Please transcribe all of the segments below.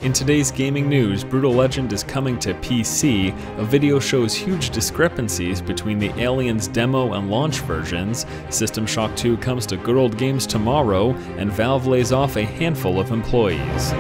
In today's gaming news, Brutal Legend is coming to PC, a video shows huge discrepancies between the Aliens demo and launch versions, System Shock 2 comes to good old games tomorrow, and Valve lays off a handful of employees.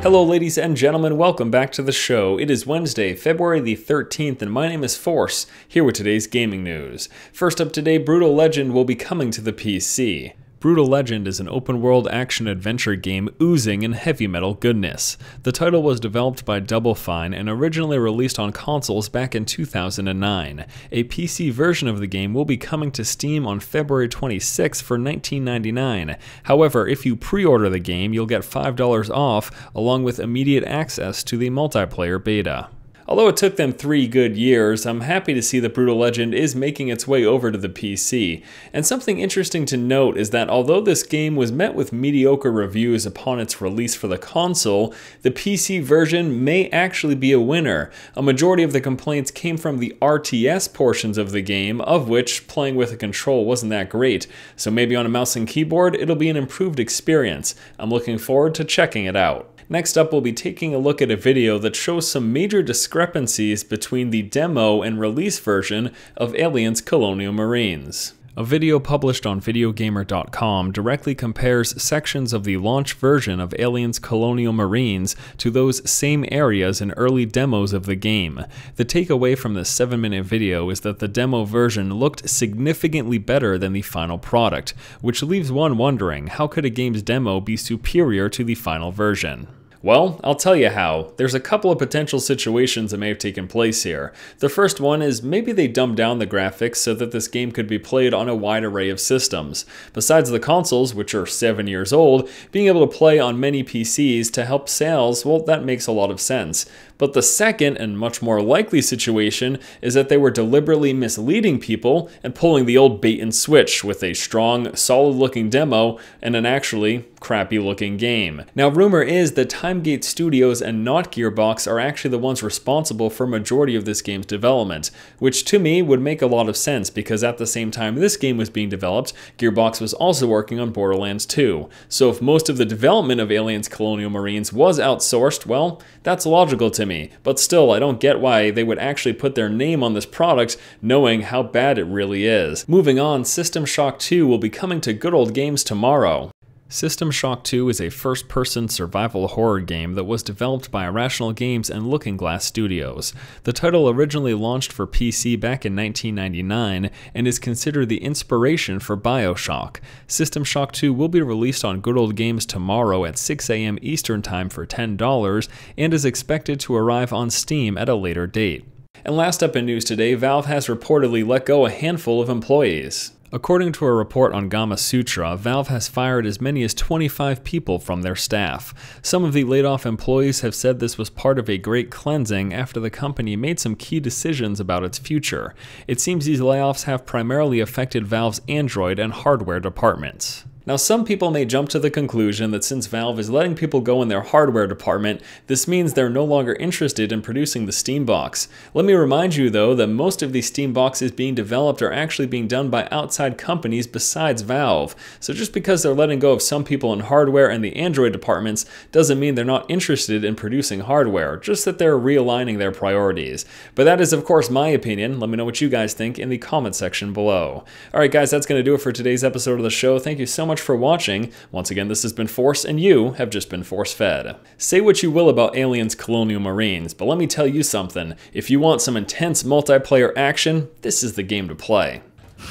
Hello ladies and gentlemen, welcome back to the show. It is Wednesday, February the 13th, and my name is Force, here with today's gaming news. First up today, Brutal Legend will be coming to the PC. Brutal Legend is an open-world action-adventure game oozing in heavy metal goodness. The title was developed by Double Fine and originally released on consoles back in 2009. A PC version of the game will be coming to Steam on February 26 for $19.99. However, if you pre-order the game, you'll get $5 off, along with immediate access to the multiplayer beta. Although it took them 3 good years, I'm happy to see that Brutal Legend is making its way over to the PC. And something interesting to note is that although this game was met with mediocre reviews upon its release for the console, the PC version may actually be a winner. A majority of the complaints came from the RTS portions of the game, of which playing with a control wasn't that great. So maybe on a mouse and keyboard, it'll be an improved experience. I'm looking forward to checking it out. Next up, we'll be taking a look at a video that shows some major discrepancies between the demo and release version of Aliens Colonial Marines. A video published on videogamer.com directly compares sections of the launch version of Aliens Colonial Marines to those same areas in early demos of the game. The takeaway from this 7-minute video is that the demo version looked significantly better than the final product, which leaves one wondering, how could a game's demo be superior to the final version? Well, I'll tell you how. There's a couple of potential situations that may have taken place here. The first one is maybe they dumbed down the graphics so that this game could be played on a wide array of systems. Besides the consoles, which are 7 years old, being able to play on many PCs to help sales, well, that makes a lot of sense. But the second and much more likely situation is that they were deliberately misleading people and pulling the old bait and switch with a strong, solid-looking demo and an actually crappy-looking game. Now, rumor is that Timegate Studios and not Gearbox are actually the ones responsible for a majority of this game's development, which to me would make a lot of sense because at the same time this game was being developed, Gearbox was also working on Borderlands 2. So if most of the development of Aliens Colonial Marines was outsourced, well, that's logical to me. But still, I don't get why they would actually put their name on this product knowing how bad it really is. Moving on, System Shock 2 will be coming to good old games tomorrow. System Shock 2 is a first-person survival horror game that was developed by Irrational Games and Looking Glass Studios. The title originally launched for PC back in 1999 and is considered the inspiration for BioShock. System Shock 2 will be released on good old games tomorrow at 6 a.m. Eastern Time for $10 and is expected to arrive on Steam at a later date. And last up in news today, Valve has reportedly let go a handful of employees. According to a report on Gama Sutra, Valve has fired as many as 25 people from their staff. Some of the laid-off employees have said this was part of a great cleansing after the company made some key decisions about its future. It seems these layoffs have primarily affected Valve's Android and hardware departments. Now, some people may jump to the conclusion that since Valve is letting people go in their hardware department, this means they're no longer interested in producing the Steam box. Let me remind you, though, that most of these Steam boxes being developed are actually being done by outside companies besides Valve. So just because they're letting go of some people in hardware and the Android departments doesn't mean they're not interested in producing hardware, just that they're realigning their priorities. But that is, of course, my opinion. Let me know what you guys think in the comment section below. Alright guys, that's going to do it for today's episode of the show. Thank you so much for watching. Once again, this has been Force, and you have just been force-fed. Say what you will about Aliens Colonial Marines, but let me tell you something. If you want some intense multiplayer action, this is the game to play.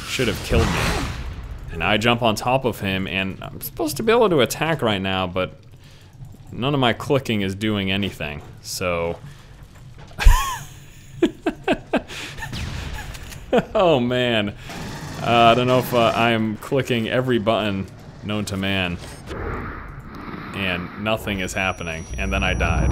Should have killed me. And I jump on top of him, and I'm supposed to be able to attack right now, but none of my clicking is doing anything. So... oh man. I don't know if I am clicking every button known to man, and nothing is happening, and then I died.